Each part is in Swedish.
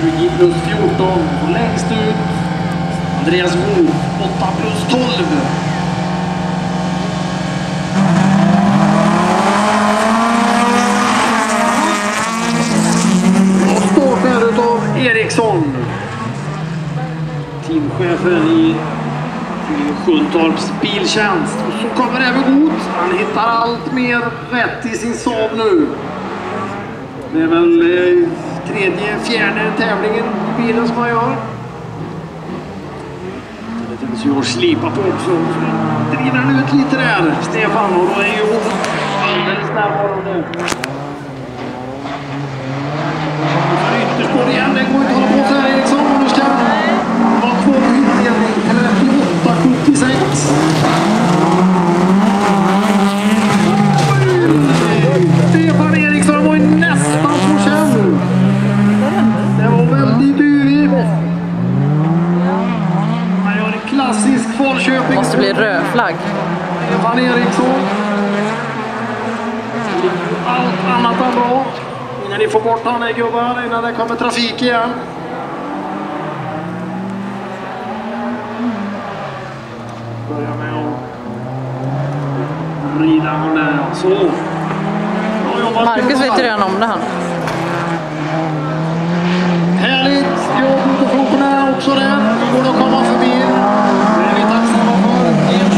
20 plus 14. Och längst ut Andreas Go 8 plus 12. Och startar utav Eriksson. Teamchefen i Sjuntorps biltjänst. Och så kommer även Goth. Han hittar allt mer rätt i sin Saab nu. Det är väl fjärde tävlingen i bilen som han gör. Det finns ju att slipa på också. Driver han ut lite där, Stefan. Och då är ju alldeles närvarande. Ytterst går det igen. Det går inte att hålla på så här, Eriksson. Och nu ska vara kvar i inledning. Eller efter 8,76. Stefan Eriksson var ju nästan på känn. Det var väldigt dyrt. Han gör en klassisk Falköping. Måste bli rödflagg. Stefan Eriksson. Allt annat än bra. Innan ni får bort han är gubbar, innan det kommer trafik igen. Börja med att vrida och där. Så. Marcus vet ju redan om det här. Härligt jobb på frågorna också där. Det går att komma förbi. Det är vi tacksamma för. 1,25.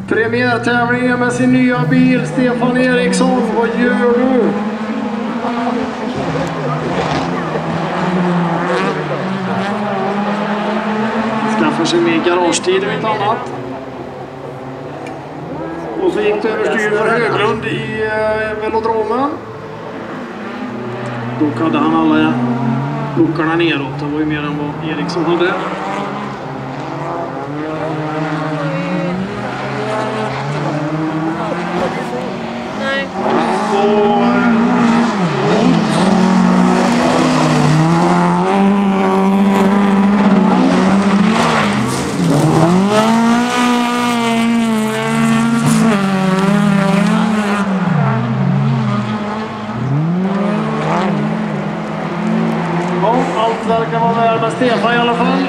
Premiärtävlingen med sin nya bil, Stefan Eriksson. Vad gör du? Skaffar sig mer garagetid och inte annat. Och så gick det överstyr för Höglund i velodromen. Då hade han alla luckorna neråt. Det var ju mer än vad Eriksson hade. Nej. Allt verkar vara väl med Stefan i alla fall.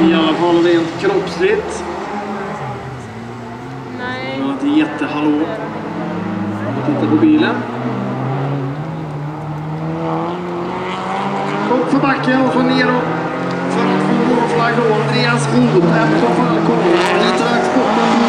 I alla fall rent kroppsligt. Nej. Det är jättehallå. Titta på bilen. Upp för backen och så neråt. För att få flagg då. Andreas Goth. Efter Falcon. Lite väg sporten.